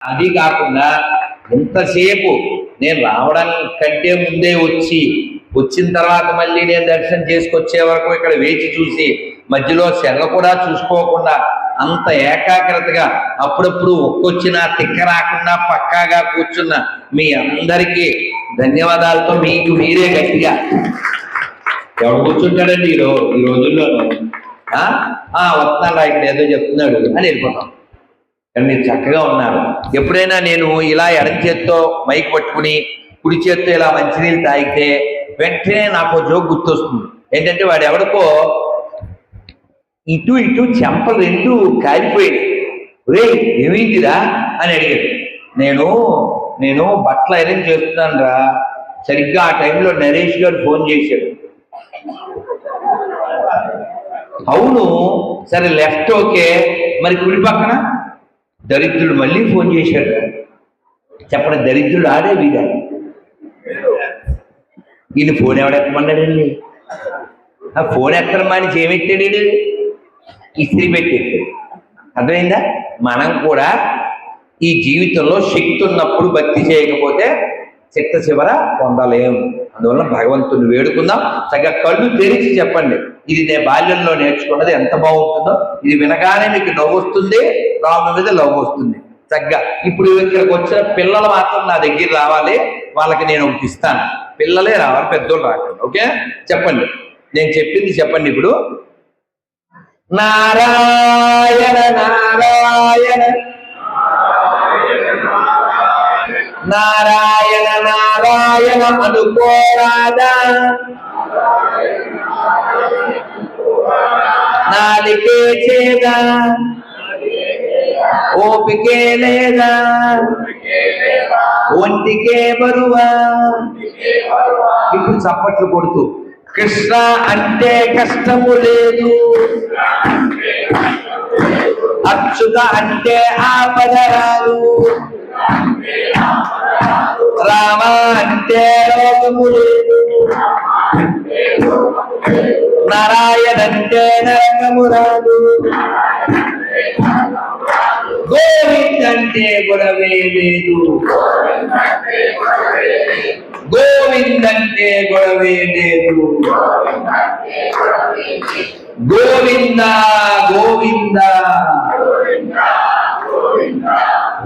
అది కాకుండా ఇంతసేపు నేను రావడం కంటే ముందే వచ్చిన తర్వాత మళ్ళీ నేను దర్శనం చేసుకొచ్చే వరకు ఇక్కడ వేచి చూసి మధ్యలో సెగ కూడా చూసుకోకుండా అంత ఏకాగ్రతగా అప్పుడప్పుడు ఒక్కొచ్చినా తిక్క రాకుండా పక్కాగా కూర్చున్న మీ అందరికీ ధన్యవాదాలతో మీకు మీరే గట్టిగా ఎవడు కూర్చుంటాడండి ఈ రోజుల్లోనూ వస్తున్నాడు ఇక్కడ ఏదో చెప్తున్నాడు అని వెళ్ళిపోతాం. కానీ మీరు చక్కగా ఉన్నారు. ఎప్పుడైనా నేను ఇలా ఎడం చేత్తో మైక్ పట్టుకుని కుడి చేత్తో ఇలా మంచినీళ్ళు తాగితే వెంటనే నాకు జోక్ గుర్తొస్తుంది. ఏంటంటే వాడు ఎవడికో ఇటు చెంపలు రెండు కాలిపోయాయి. రే ఏమైందిరా అని అడిగాడు. నేను బట్టలు ఐరన్ చేస్తున్నాను రా. సరిగ్గా ఆ టైంలో నరేష్ గారు ఫోన్ చేశాడు. అవును సరే లెఫ్ట్ ఓకే, మరి కుడి పక్కన దరిద్రుడు మళ్ళీ ఫోన్ చేశాడు. చెప్పండి, దరిద్రుడు ఆడే వీడా? ఈయన ఫోన్ ఎవడెత్తమన్నాడండి? ఆ ఫోన్ ఎత్తడం మాని చేయమెట్టాడు, ఇస్త్రీ పెట్టేస్తాడు. అర్థమైందా? మనం కూడా ఈ జీవితంలో శక్తి ఉన్నప్పుడు భక్తి చేయకపోతే చిట్ట చివర పొందలేం. అందువల్ల భగవంతుని వేడుకుందాం. చక్కగా కళ్ళు తెరిచి చెప్పండి, ఇది నేను బాల్యంలో నేర్చుకున్నది, ఎంత బాగుంటుందో. ఇది వినగానే మీకు నవ్వు వస్తుంది, రాము మీద లవ్ వస్తుంది. చక్కగా ఇప్పుడు ఇక్కడికి వచ్చిన పిల్లలు మాత్రం నా దగ్గర రావాలి, వాళ్ళకి నేను ఒకటి ఇస్తాను. పిల్లలే రావాలి, పెద్దోళ్ళు రాకండి. ఓకే, చెప్పండి, నేను చెప్పింది చెప్పండి. ఇప్పుడు నారాయణ నారాయణ నారాయణ నారాయణ అనుకోరాదా, నాలికే చేదా, ఓపికే లేదా, ఒంటికే బరువా. ఇప్పుడు చప్పట్లు కొడుతూ కృష్ణ అంటే కష్టము లేదు, అచ్యుత అంటే ఆపద రాదు, రామ అంటే రోగము లేదు, నారాయణ అంటే నరకము రాదు, గోవింద్ అంటే గొడవే లేదు, గోవింద్ అంటే గొడవే లేదు, గోవింద గోవింద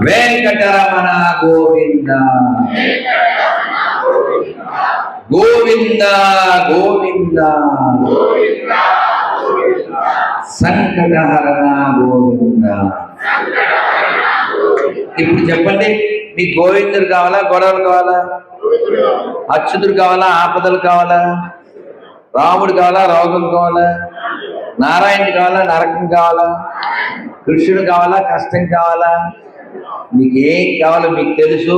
వెంకటరమణ గోవింద గోవింద గోవింద సంకటహరణ గోవింద. ఇప్పుడు చెప్పండి, మీకు గోవిందుడు కావాలా, గొడవలు కావాలా? అచ్యుతుడు కావాలా, ఆపదలు కావాలా? రాముడు కావాలా, రోగం కావాలా? నారాయణుడు కావాలా, నరకం కావాలా? కృష్ణుడు కావాలా, కష్టం కావాలా? మీకు ఏం కావాలో మీకు తెలుసు,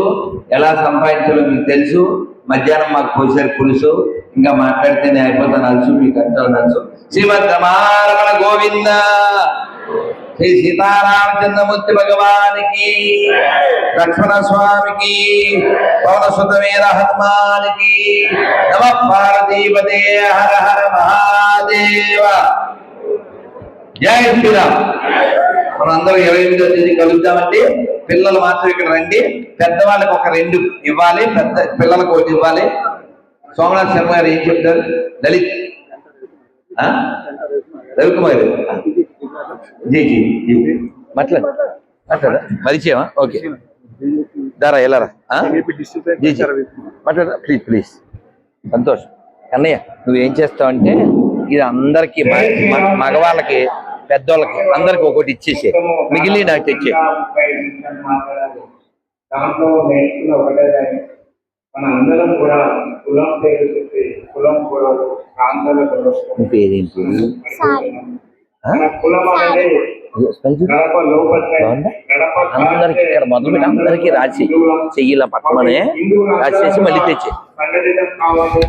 ఎలా సంపాదించాలో మీకు తెలుసు. మధ్యాహ్నం మాకు పోసారు పులుసు, ఇంకా మాట్లాడితే నేను అయిపోతాను అలుసు, మీకు అంతా నలుసు. శ్రీమద్ రమారమణ గోవింద, శ్రీ సీతారామచంద్రమూర్తి భగవానికి, లక్ష్మణ స్వామికి, పవన సుతమేర హనుమానికి, నమ పార్వతీపతే, హర హర మహాదేవ. జై శ్రీరామ్. మనందరూ 28వ తేదీ కలుద్దామండి. పిల్లలు మాత్రం ఇక్కడ రండి, పెద్దవాళ్ళకి ఒక 2 ఇవ్వాలి, పెద్ద పిల్లలకు 1 ఇవ్వాలి. సోమనాథ్ శర్మ గారు ఏం చెప్తారు? లలిత్ రవికుమార్ జీ జీ జీ మాట్లాడా పరిచయమా? ఓకే, దారా ఎలారా జీ జీ మాట్లాడరా ప్లీజ్. సంతోషం. కన్నయ్య నువ్వేం చేస్తావంటే ఇది అందరికి మగవాళ్ళకి పెద్దోళ్ళకి అందరికి ఒకటి ఇచ్చేసే, మిగిలి నాకు తెచ్చే. దాంట్లో నేర్చుకున్న ఒకటే, మన అందరం కూడా కులం పేరు చెప్పి కులం కూడా ప్రాంతాల పేరేంటి కులం అనేది అందరికి ఇక్కడ మొదలుపెట్టి అందరికి రాసి చెయ్యిలా పట్టమనే రాసేసి మళ్ళీ తెచ్చే. సంఘటితం కావాలి.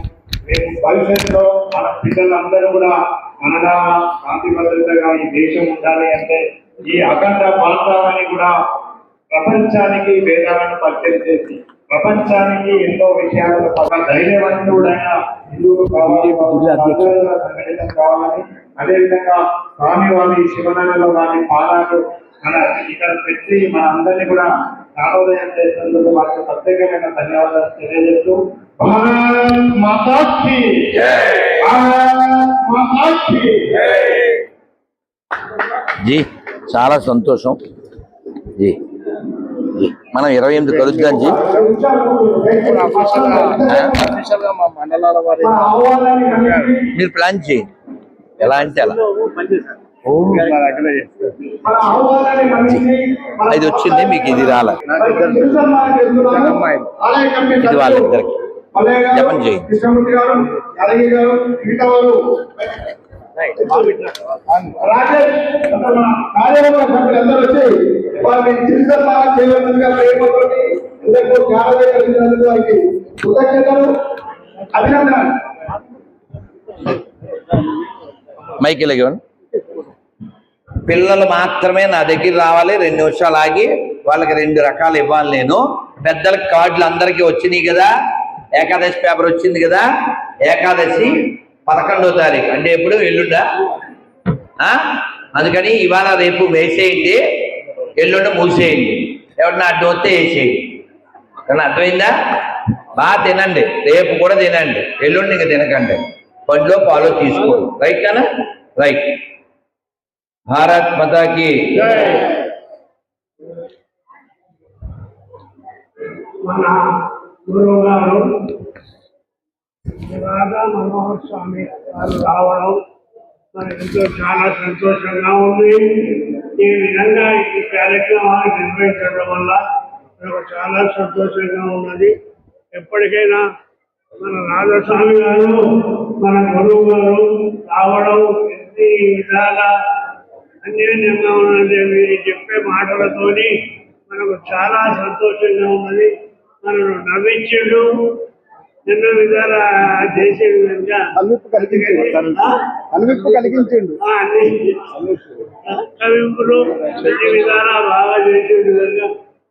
రేపు భవిష్యత్తులో మన పిల్లలందరూ కూడా మనగా శాంతి భద్రతగా ఈ దేశం ఉండాలి అంటే ఈ అఖండ భారతాన్ని కూడా ప్రపంచానికి వేదాలను పరిచయం చేసి ప్రపంచానికి ఎన్నో విషయాలను ధైర్యవంతుడైన హిందువులు సంఘటితం కావాలని, అదేవిధంగా స్వామివారి శివనగర్లో వారి పాదాలు మన ఇక్కడ పెట్టి మన అందరినీ కూడా జ్ఞానోదయం చేసినందుకు వారికి ప్రత్యేకమైన ధన్యవాదాలు తెలియజేస్తూ భారత్ మాతా కీ భారత్ మాతా కీ జీ చాలా సంతోషం జీ జీ మనం 28 కలుద్దాం జీ మీరు ప్లాన్ చేయండి ఎలా అంటే అలా ఇది వచ్చింది మీకు ఇది రాల ఇది వాళ్ళిద్దరికి జపం చేయండి అభినందనలు. మైక్ ఇలాగేవండి పిల్లలు మాత్రమే నా దగ్గర రావాలి 2 నిమిషాలు ఆగి వాళ్ళకి 2 రకాలు ఇవ్వాలి నేను పెద్దలకు కార్డులు అందరికీ వచ్చినాయి కదా ఏకాదశి పేపర్ వచ్చింది కదా ఏకాదశి 11వ తారీఖు అంటే ఎప్పుడు ఎల్లుండా అందుకని ఇవాళ రేపు వేసేయండి ఎల్లుండ మూసేయండి ఎవరన్నా అడ్డు వస్తే వేసేయండి కానీ అర్థమైందా బాగా తినండి రేపు కూడా తినండి ఎల్లుండి ఇంకా తినకండి పండ్లో పాలు తీసుకోండి రైట్ కానా రైట్ భారత్ మాతాకి మన గురువు గారు రాధా మనోహర్ స్వామి గారు రావడం మనకు ఎంతో చాలా సంతోషంగా ఉంది. ఈ విధంగా ఈ కార్యక్రమాలు నిర్వహించడం వల్ల మనకు చాలా సంతోషంగా ఉన్నది. ఎప్పటికైనా మన రాధాస్వామి గారు మన గురువు గారు రావడం ఎన్ని విధాల అన్యోన్యంగా ఉన్నది. మీరు చెప్పే మాటలతోని మనకు చాలా సంతోషంగా ఉన్నది. మనను నవ్వించుడు ఎన్నో విధాల చేసే విధంగా కలిగించండు కవింపులు అన్ని విధాలా బాగా చేసే విధంగా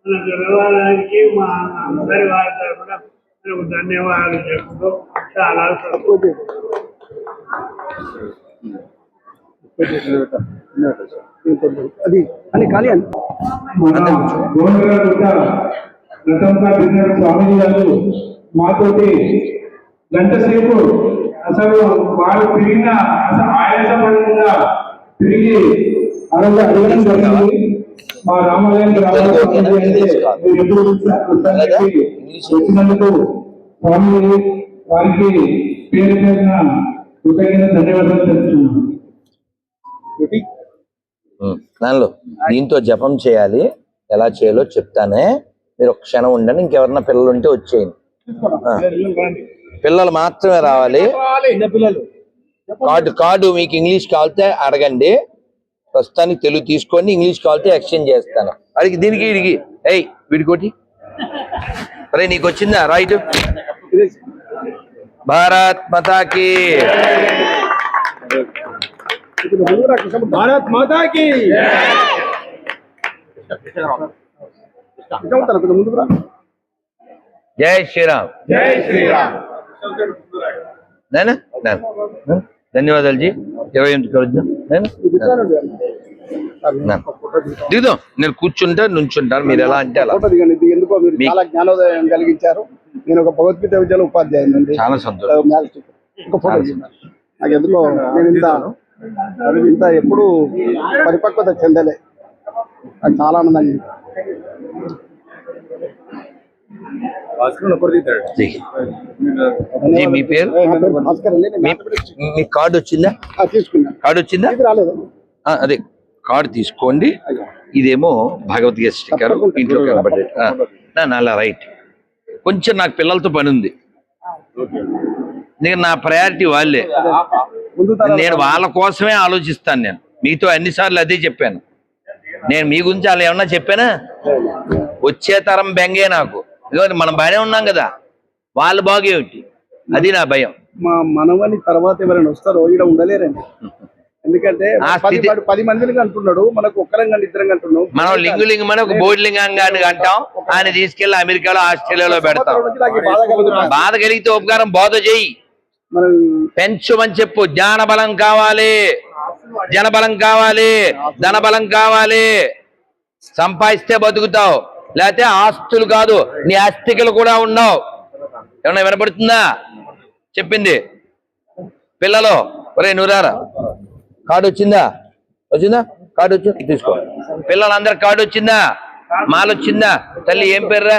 మన గురువారానికి మా అందరి వారి తరఫున మనకు ధన్యవాదాలు చెప్తూ చాలా సంతోషం. అది అని ఖాళీ అని స్వామిజీ గారు మాతోటి గంట సేపు అసలు వారు తిరిగిన అసలు ఆయాసపడకుండా తిరిగి అరవై అడగడం జరిగింది. మా రామాలయానికి వచ్చినందుకు స్వామి వారికి పేరు పేరున కృతజ్ఞత ధన్యవాదాలు తెలుపుతున్నాను. దానిలో దీంతో జపం చేయాలి ఎలా చేయాలో చెప్తానే మీరు ఒక క్షణం ఉండండి ఇంకెవరన్నా పిల్లలు ఉంటే వచ్చేయండి పిల్లలు మాత్రమే రావాలి కార్డు మీకు ఇంగ్లీష్ కావాలితే అడగండి ప్రస్తుతానికి తెలుగు తీసుకోండి ఇంగ్లీష్ కావాలితే ఎక్స్చేంజ్ చేస్తాను అడిగి దీనికి ఇడిగి ఏయ్ వీడికోటి అరే నీకు వచ్చిందా రైట్ భారత్ మాతాకి భారత్ మాతాకి ముందుకు రా. జై శ్రీరామ్ జై శ్రీరామ్. నేనా ధన్యవాదాలు జీ 28 కలుద్దాం దిగుదాం నేను కూర్చుంటా నుంచుంటాను మీరు ఎలా అంటే అలా ఫోటో దిగండి. ఇది ఎందుకో మీరు చాలా జ్ఞానోదయం కలిగించారు. నేను ఒక భగవద్గీత విద్యలో ఉపాధ్యాయుని అండి. చాలా సంతోషం ఒక ఫోటో నాకు ఎందుకో నేను ఇంత ఎప్పుడు పరిపక్వత చెందలే. నాకు చాలా ఆనందంగా మీ పేరు మీ కార్డు వచ్చిందా తీసుకున్నా. కార్డు వచ్చిందా ఇది రాలేదు. అదే కార్డు తీసుకోండి ఇదేమో భగవద్గీత స్టిక్కర్ ఇంట్లో కనబడేది అలా రైట్ కొంచెం నాకు పిల్లలతో పని ఉంది నేను నా ప్రయారిటీ వాళ్ళే నేను వాళ్ళ కోసమే ఆలోచిస్తాను నేను మీతో అన్నిసార్లు అదే చెప్పాను నేను మీ గురించి అలా ఏమన్నా చెప్పానా వచ్చే తరం బెంగే నాకు ఇదిగో మనం బాగానే ఉన్నాం కదా వాళ్ళు బాగేమిటి అది నా భయం మా మనవని తర్వాత ఎవరైనా వస్తారో ఇక్కడ ఉండలేరండి. ఎందుకంటే 10 మందిని అంటున్నాడు మనకు ఒక్కరంగా 2 అంటున్నాం. మనం లింగు మన ఒక బోర్డు లింగాన్ని అంటాం ఆయన తీసుకెళ్లి అమెరికాలో ఆస్ట్రేలియాలో పెడతాం బాధ కలిగితే ఉపకారం బోధ చేయి పెంచుమని చెప్పు జ్ఞానబలం కావాలి జనబలం కావాలి ధనబలం కావాలి సంపాదిస్తే బతుకుతావు లేకపోతే ఆస్తులు కాదు, నీ ఆస్తికలు కూడా ఉండవు. ఏమన్నా వినపడుతుందా చెప్పింది? పిల్లలు ఒరే నువ్వు రారా, కార్డు వచ్చిందా? కార్డు వచ్చింది తీసుకో. పిల్లలందరికి కార్డు వచ్చిందా? మాల వచ్చిందా? తల్లి ఏం పేర్రా?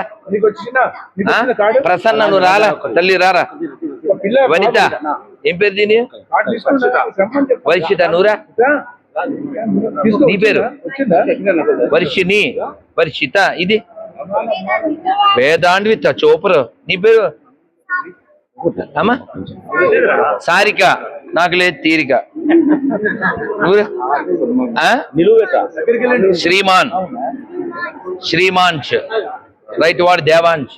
ప్రసన్న. నువ్వు రాలా తల్లి, రారా. వనిత ఏం పేరు దీని? వర్షిత. నువ్వురా, నీ పేరు? వర్షిని, వర్షిత. ఇది వేదాండ్విత చోపరు. నీ పేరు అమ్మా? సారిక. నాకు లేదు తీరిక. శ్రీమాన్, శ్రీమాంశ్. రైట్. వాడు దేవాంశ్.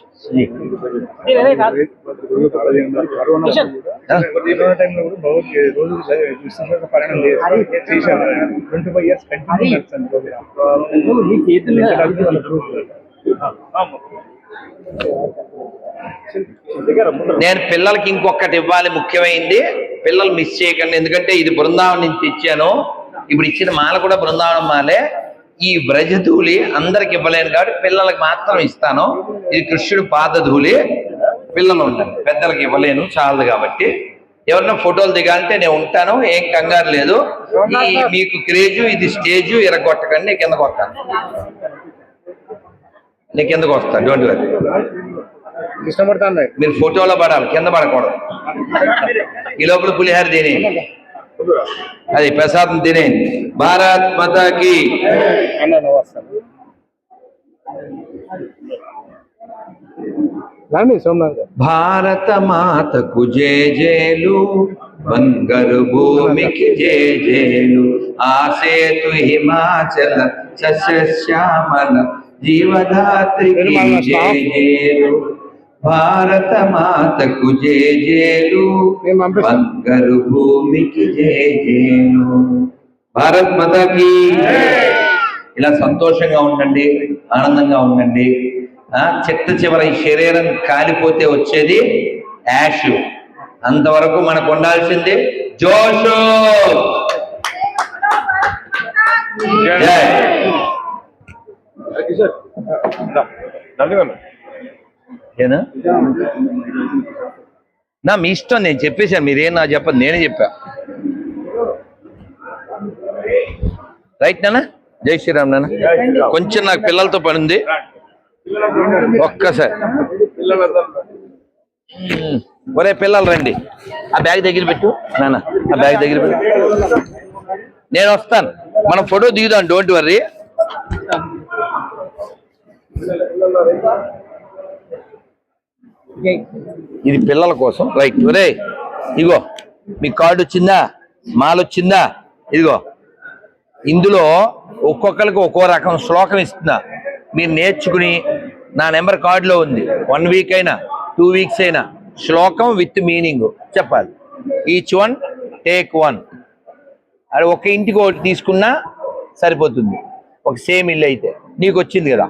నేను పిల్లలకి ఇంకొకటి ఇవ్వాలి, ముఖ్యమైనది. పిల్లలు మిస్ చేయకండి, ఎందుకంటే ఇది బృందావనం నుంచి ఇచ్చాను. ఇప్పుడు ఇచ్చిన మాల కూడా బృందావనం మాలే. ఈ బ్రజధూళి అందరికి ఇవ్వలేను కాబట్టి పిల్లలకి మాత్రం ఇస్తాను. ఇది కృష్ణుడు పాదధూళి. పిల్లలు ఉండండి, పెద్దలకి ఇవ్వలేను, చాలదు కాబట్టి. ఎవరన్నా ఫోటోలు దిగాలంటే నేను ఉంటాను, ఏం కంగారు లేదు. మీకు క్రేజు, ఇది స్టేజు, ఇరగొట్టకండి. నేను కిందకు వస్తాను, నేను కిందకు వస్తాను. Don't worry. మీరు ఫోటోలో పడాలి, కింద పడకూడదు. ఈ లోపల పులిహార తినే, అది ప్రసాదం తినే. భారత్ మాతాకి. భారత మాతకు జేజేలు, బంగారు భూమికి జేజేలు. ఆసేతు హిమాచల సస్యశ్యామల జీవదాత్రికి జేజేలు. భారత మాతకు జేజేలు, బంగారు భూమికి జేజేలు. భారత్ మాతాకి. ఇలా సంతోషంగా ఉండండి, ఆనందంగా ఉండండి. చిట్ట చివర ఈ శరీరం కాలిపోతే వచ్చేది యాష్. అంతవరకు మనకు ఉండాల్సింది జోషు. నా మీ ఇష్టం, నేను చెప్పేశాను. మీరేం నా చెప్పదు, నేనే చెప్పా. రైట్ నాన్న? జై శ్రీరామ్ నాన్న. కొంచెం నాకు పిల్లలతో పని ఉంది, ఒక్కసారి. ఒరే పిల్లలు రండి, ఆ బ్యాగ్ దగ్గర పెట్టు నాన్న, ఆ బ్యాగ్ దగ్గర పెట్టు. నేను వస్తాను, మనం ఫోటో దిగుదాం. Don't worry. ఇది పిల్లల కోసం. రైట్. ఒరే ఇగో మీ కార్డు వచ్చిందా? మాల వచ్చిందా? ఇదిగో ఇందులో ఒక్కొక్కరికి ఒక్కో రకం శ్లోకం ఇస్తున్నా. మీరు నేర్చుకుని, నా నెంబర్ కార్డులో ఉంది. 1 వీక్ అయినా 2 వీక్స్ అయినా శ్లోకం విత్ మీనింగ్ చెప్పాలి. Each one take 1. అది ఒక ఇంటికి ఒకటి తీసుకున్నా సరిపోతుంది, ఒక సేమ్ ఇల్లు అయితే. నీకు వచ్చింది కదా,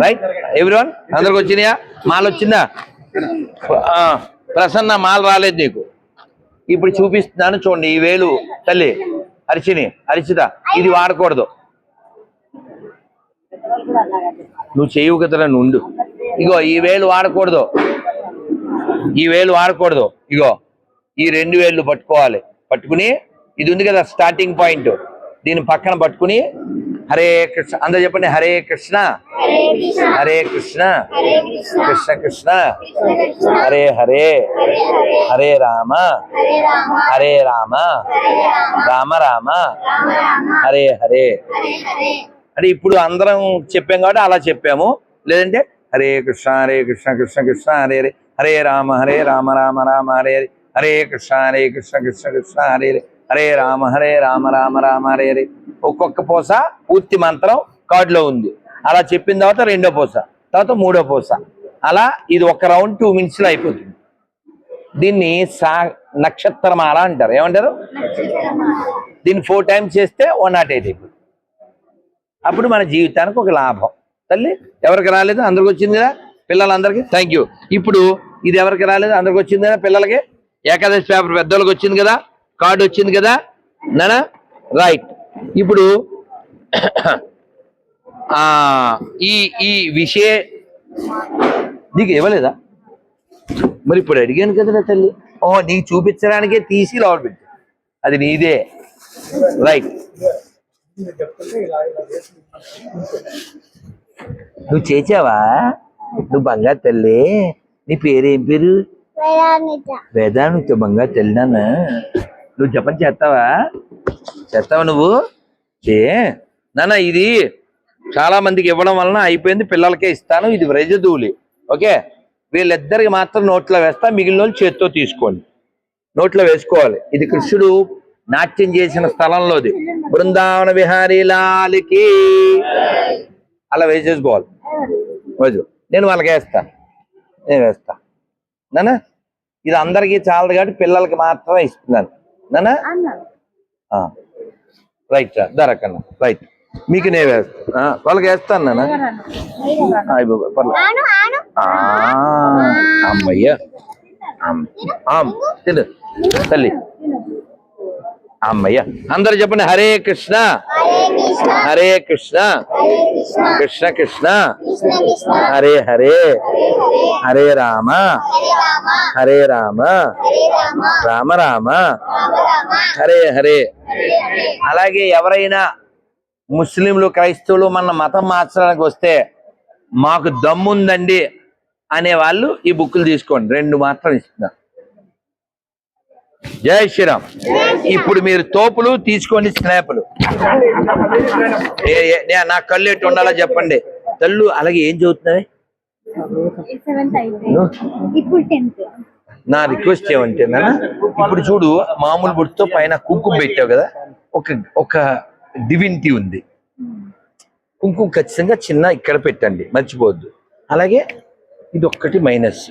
రైట్? ఎవ్రీవన్ అందరికి వచ్చినాయా? మాల వచ్చిందా? ప్రసన్న మాల రాలేదు నీకు. ఇప్పుడు చూపిస్తున్నాను చూడండి. ఈ వేలు తల్లి అరిచిని, అరిచిత, ఇది వాడకూడదు. నువ్వు చేయవు కదా, నువ్వు ఉండు. ఇగో ఈ వేలు వాడకూడదు, ఈ వేలు వాడకూడదు. ఇగో ఈ 2 వేళ్ళు పట్టుకోవాలి. పట్టుకుని ఇది ఉంది కదా స్టార్టింగ్ పాయింట్, దీని పక్కన పట్టుకుని హరే కృష్ణ అందరూ చెప్పండి. హరే కృష్ణ హరే కృష్ణ కృష్ణ కృష్ణ హరే హరే, హరే రామ హరే రామ రామ రామ హరే హరే. అంటే ఇప్పుడు అందరం చెప్పాం కాబట్టి అలా చెప్పాము. లేదంటే హరే కృష్ణ కృష్ణ కృష్ణ హరే హరే, హరే రామ రామ రామ హరే హరే, హరే కృష్ణ కృష్ణ కృష్ణ హరే హరే, హరే రామ రామ రామ హరే హరే. ఒక్కొక్క పూస పూర్తి మంత్రం కార్డులో ఉంది. అలా చెప్పిన తర్వాత 2వ పూస, తర్వాత 3వ పూస. అలా ఇది ఒక రౌండ్ 2 minutes లో అయిపోతుంది. దీన్ని నక్షత్రమాల అంటారు. ఏమంటారు? దీన్ని 4 times చేస్తే 108 అయిపోతుంది. అప్పుడు మన జీవితానికి ఒక లాభం. తల్లి ఎవరికి రాలేదు? అందరికి వచ్చింది కదా పిల్లలందరికీ. Thank you. ఇప్పుడు ఇది ఎవరికి రాలేదు? అందరికి వచ్చింది కదా పిల్లలకి. ఏకాదశి పేపర్ పెద్దోళ్ళకి వచ్చింది కదా, కార్డు వచ్చింది కదా నానా. రైట్. ఇప్పుడు ఈ ఈ విషయ నీకు ఇవ్వలేదా? మరి ఇప్పుడు అడిగాను కదా తల్లి. నీకు చూపించడానికే తీసి లోపల పెట్టు, అది నీదే. రైట్, నువ్వు చేసావా? నువ్వు బంగారు తల్లి. నీ పేరేం పేరు? వేదానిత. బంగారు తల్లి నాన్న. నువ్వు జపం చేస్తావా నువ్వు? నాన్న ఇది చాలా మందికి ఇవ్వడం వలన అయిపోయింది, పిల్లలకే ఇస్తాను. ఇది వ్రజధూళి. ఓకే, వీళ్ళిద్దరికి మాత్రం నోట్లో వేస్తా, మిగిలిన వాళ్ళు చేత్తో తీసుకోండి. నోట్లో వేసుకోవాలి. ఇది కృష్ణుడు నాట్యం చేసిన స్థలంలోది. బృందావన విహారీ లాల్కి అలా వేసేసుకోవాలి. రోజు నేను వాళ్ళకి వేస్తా, నేను వేస్తా నాన్న. ఇది అందరికీ చాలదు కాబట్టి పిల్లలకి మాత్రమే ఇస్తున్నాను నాన్న. రైట్ రా దరకన్నా. రైట్, మీకు నేను వేస్తా, వాళ్ళకి వేస్తాను నాన్న. అమ్మయ్యా తిను తల్లి. అమ్మయ్య, అందరు చెప్పండి. హరే కృష్ణ హరే కృష్ణ కృష్ణ కృష్ణ హరే హరే, హరే రామ హరే రామ రామ రామ హరే హరే. అలాగే ఎవరైనా ముస్లింలు, క్రైస్తవులు మన మతం మార్చడానికి వస్తే మాకు దమ్ముందండి అనే వాళ్ళు ఈ బుక్కులు తీసుకోండి, 2 మాత్రం ఇస్తున్నా. జై శ్రీరామ్. ఇప్పుడు మీరు తోపులు తీసుకోండి, స్నాపులు. నా కళ్ళు ఎట్టు ఉండాలో చెప్పండి తల్లు. అలాగే ఏం చదువుతున్నాయి? నా రిక్వెస్ట్ ఏమంటే నాన్న, ఇప్పుడు చూడు, మామూలు బుట్టుతో పైన కుంకుమ పెట్టావు కదా, ఒక డివినిటీ ఉంది. కుంకుమ ఖచ్చితంగా చిన్న ఇక్కడ పెట్టండి, మర్చిపోవద్దు. అలాగే ఇది ఒక్కటి మైనస్.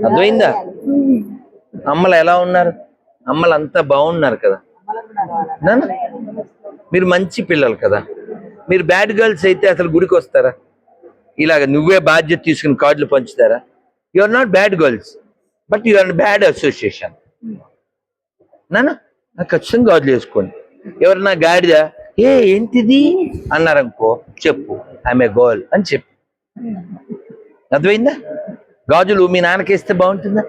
అర్థమైందా? అమ్మలు ఎలా ఉన్నారు? అమ్మలు అంతా బాగున్నారు కదా నాన్న. మీరు మంచి పిల్లలు కదా. మీరు బ్యాడ్ గర్ల్స్ అయితే అసలు గుడికి వస్తారా? ఇలాగ నువ్వే బాధ్యత తీసుకుని కార్డులు పంచుతారా? You are not bad girls, but you are bad association నాన్న. నాకు ఖచ్చితంగా గాజులు వేసుకోండి. ఎవరన్నా గాడిదా ఏంటిది అన్నారనుకో, చెప్పు ఐఎమ్ ఏ గర్ల్ అని చెప్పు. అర్థమైందా? గాజులు మీ నాన్నకేస్తే బాగుంటుందా?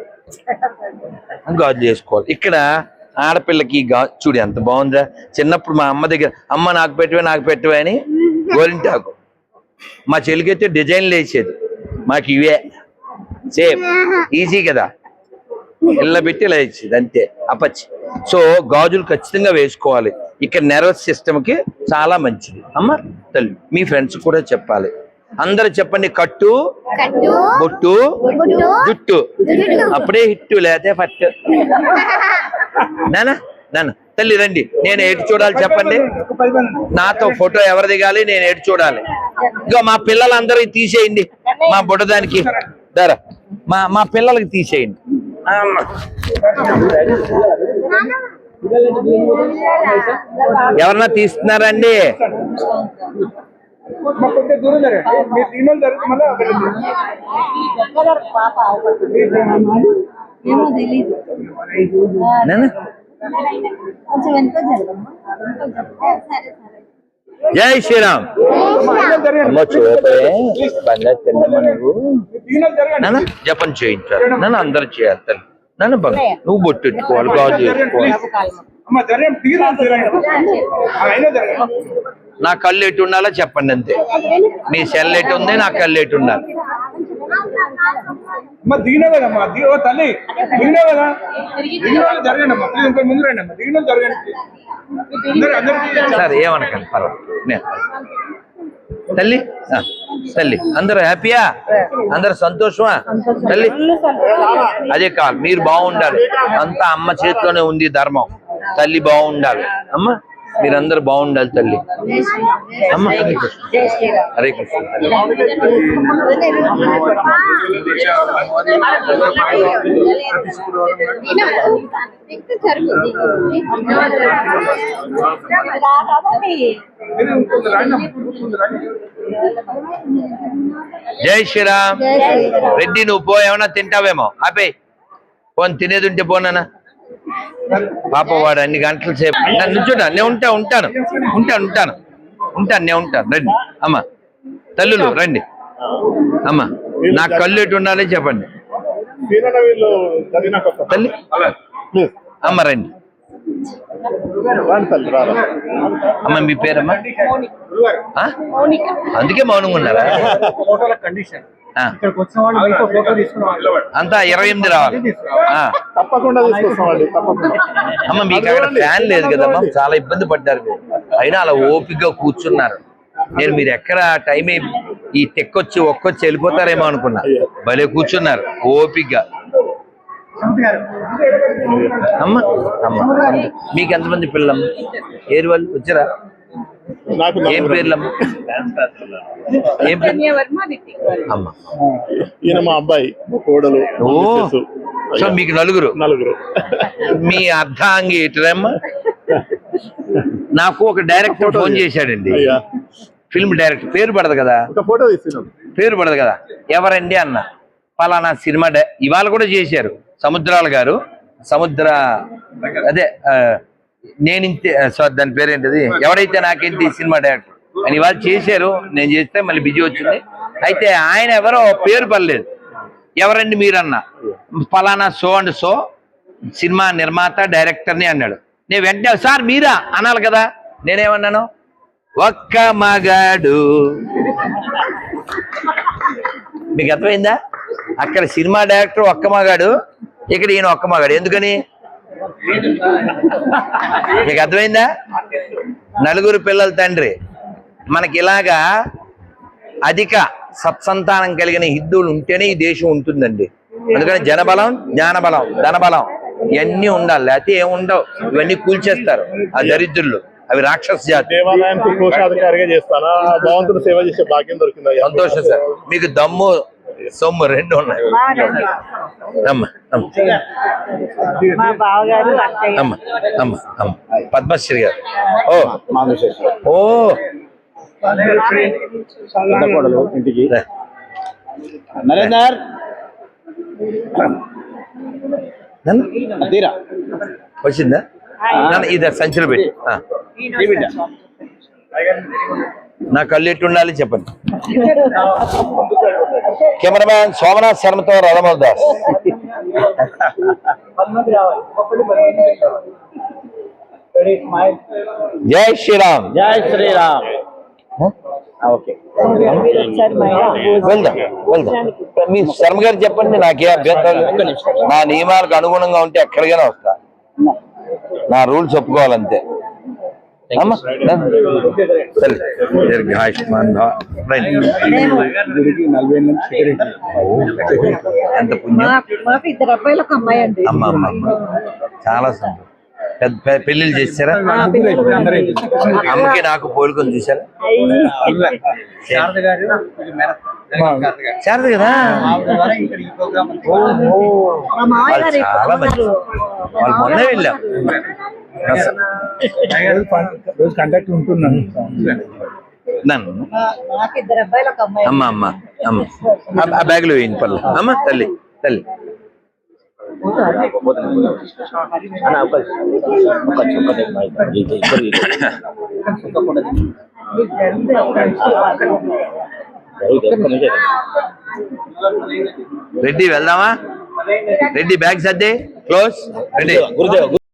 గాజులు వేసుకోవాలి. ఇక్కడ ఆడపిల్లకి చూడు ఎంత బాగుందా. చిన్నప్పుడు మా అమ్మ దగ్గర అమ్మ నాకు పెట్టవే అని గోరింటాకు. మా చెల్లికైతే డిజైన్లు వేసేది, మాకు ఇవే సేమ్ ఈజీ కదా, ఇళ్ళ పెట్టి ఇలా వేసేది అంతే అపచ్చి. సో గాజులు ఖచ్చితంగా వేసుకోవాలి. ఇక్కడ నర్వస్ సిస్టమ్కి చాలా మంచిది అమ్మ తల్లి. మీ ఫ్రెండ్స్ కూడా చెప్పాలి. అందరూ చెప్పండి. కట్టు బొట్టు జుట్టు, అప్పుడే హిట్టు, లేతే పట్టు. నాన్న నాన్న తల్లి రండి, నేను ఎటు చూడాలి చెప్పండి. నాతో ఫోటో ఎవరు దిగాలి, నేను ఎటు చూడాలి. ఇక మా పిల్లలందరూ తీసేయండి, మా బుడ్డదానికి ధర మా పిల్లలకి తీసేయండి. ఎవరన్నా తీస్తున్నారండి? జై శ్రీరామ్. అమ్మ చూపే బంగారు తిన్నమ్మ నువ్వు నాన్న. జపం చేయించాలి నన్ను, అందరూ చేయాలి తల్లి. నన్ను బంగారు నువ్వు బొట్టెట్టుకోవాలి, గాజు చేసుకోవాలి. నా కళ్ళు ఎటు ఉండాలో చెప్పండి అంతే. మీ సెల్ ఎటు ఉంది, నా కళ్ళు ఎటు ఉండాలి. సార్ ఏమనకండి, పర్వాలేదు తల్లి. తల్లి అందరూ హ్యాపీయా? అందరు సంతోషమా తల్లి? అదే కాదు, మీరు బాగుండాలి. అంతా అమ్మ చేతిలోనే ఉంది ధర్మం. తల్లి బాగుండాలి అమ్మ, మీరందరూ బాగుండాలి తల్లి. అమ్మ హరే కృష్ణ హరే కృష్ణ తల్లి. జై శ్రీరామ్. రెడ్డి నువ్వు పో, ఏమన్నా తింటావేమో ఆపే. పోని తినేది ఉంటే పోనా. పాప వాడు అన్ని గంటల సేపు నుంచోడు. నేను ఉంటాను నేను ఉంటాను. రండి అమ్మా, తల్లులు రండి అమ్మా. నా కళ్ళు ఎటు ఉండాలి చెప్పండి తల్లి. అమ్మ రండి అమ్మ. మీ పేరమ్మా? ఆ? అందుకే మౌనంగా ఉన్నారా? ఆ. అంతా 28 రావాలి. తప్పకుండా తీసుకొస్తామండి. అమ్మ మీకు అక్కడ ఫ్యాన్ లేదు కదమ్మా, చాలా ఇబ్బంది పడ్డారు మీరు. అయినా అలా ఓపికగా కూర్చున్నారు. నేను మీరు ఎక్కడ టైం ఈ తెక్కొచ్చి ఒక్కొచ్చి వెళ్ళిపోతారేమో అనుకున్నా. భలే కూర్చున్నారు ఓపికగా. అమ్మ అమ్మ మీకు ఎంతమంది పిల్లలమ్మ? ఏరు వాళ్ళు వచ్చారా? ఏం పేర్లమ్మా? ఏం పేరు అమ్మ? ఈయన మా అబ్బాయి కోడలు. ఓ సో మీకు నలుగురు. మీ అర్ధాంగి ఏంటమ్మా? నాకు ఒక డైరెక్టర్ ఫోన్ చేశాడండి, ఫిల్మ్ డైరెక్టర్. పేరు పడదు కదా, పేరు పడదు కదా. ఎవరండి అన్న, పలానా సినిమా ఇవాళ కూడా చేశారు సముద్రాల గారు. అదే నేనింతే దాని పేరేంటిది, ఎవడైతే నాకేంటి సినిమా డైరెక్టర్ అని ఇవాళ చేశారు. నేను చేస్తే మళ్ళీ బిజీ వచ్చింది. అయితే ఆయన ఎవరో పేరు పర్లేదు. ఎవరండి మీరన్నా, పలానా సో అండ్ సో సినిమా నిర్మాత డైరెక్టర్ని అన్నాడు. నేను వెంటనే సార్ మీరా అనాలి కదా. నేనేమన్నాను, ఒక్క మగాడు. మీకు అర్థమైందా? అక్కడ సినిమా డైరెక్టర్ ఒక్క మగాడు, ఇక్కడ ఈయన ఒక్క మగాడు. ఎందుకని మీకు అర్థమైందా? నలుగురు పిల్లల తండ్రి. మనకి ఇలాగా అధిక సత్సంతానం కలిగిన హిందువులు ఉంటేనే ఈ దేశం ఉంటుందండి. అందుకని జనబలం, జ్ఞానబలం, ధనబలం ఇవన్నీ ఉండాలి. లేకపోతే ఏముండవు. ఇవన్నీ కూల్చేస్తారు ఆ దరిద్రులు. అవి రాక్షస జాతి. దేవాలయానికి కోశాధికారిగా చేస్తానా, భగవంతుడు సేవ చేసే భాగ్యం దొరికింది. సంతోషం సార్. మీకు దమ్ము సొమ్ము రెండు ఉన్నాయి. అమ్మ అమ్మ అమ్మ అమ్మ పద్మశ్రీ గారు. ఓ ఇంటికి నరేందర్ వచ్చిందా? ఇది సంచులు పెట్టి నా కళ్ళు ఎట్టు ఉండాలి చెప్పండి. కెమెరామ్యాన్ సోమనాథ్ శర్మతో రథమల్ దాస్. జై శ్రీరామ్. జై శ్రీరామ్. వెళ్దాం మీ శర్మ గారు చెప్పండి. నాకే అభ్యంతరం లేదు. నా నియమాలకు అనుగుణంగా ఉంటే ఎక్కడికైనా వస్తా. నా రూల్స్ ఒప్పుకోవాలంతే. ఎంత పుణ్యం. అమ్మ చాలా సంతోషం. పెళ్లిళ్ళు చేశారా? అమ్మకి నాకు పోలికొని చూసారా? శారద కదా. చాలా మంచి వాళ్ళు మొన్న వెళ్ళాం. కాంటాక్ట్ ఉంటున్నాను. అమ్మ అమ్మ అమ్మ ఆ బ్యాగ్ లో వేయండి పర్లేదు. అమ్మ తల్లి తల్లి రెడ్డి వెళ్దామా? రెడ్డి బ్యాగ్ సర్ది క్లోజ్. రెడ్డి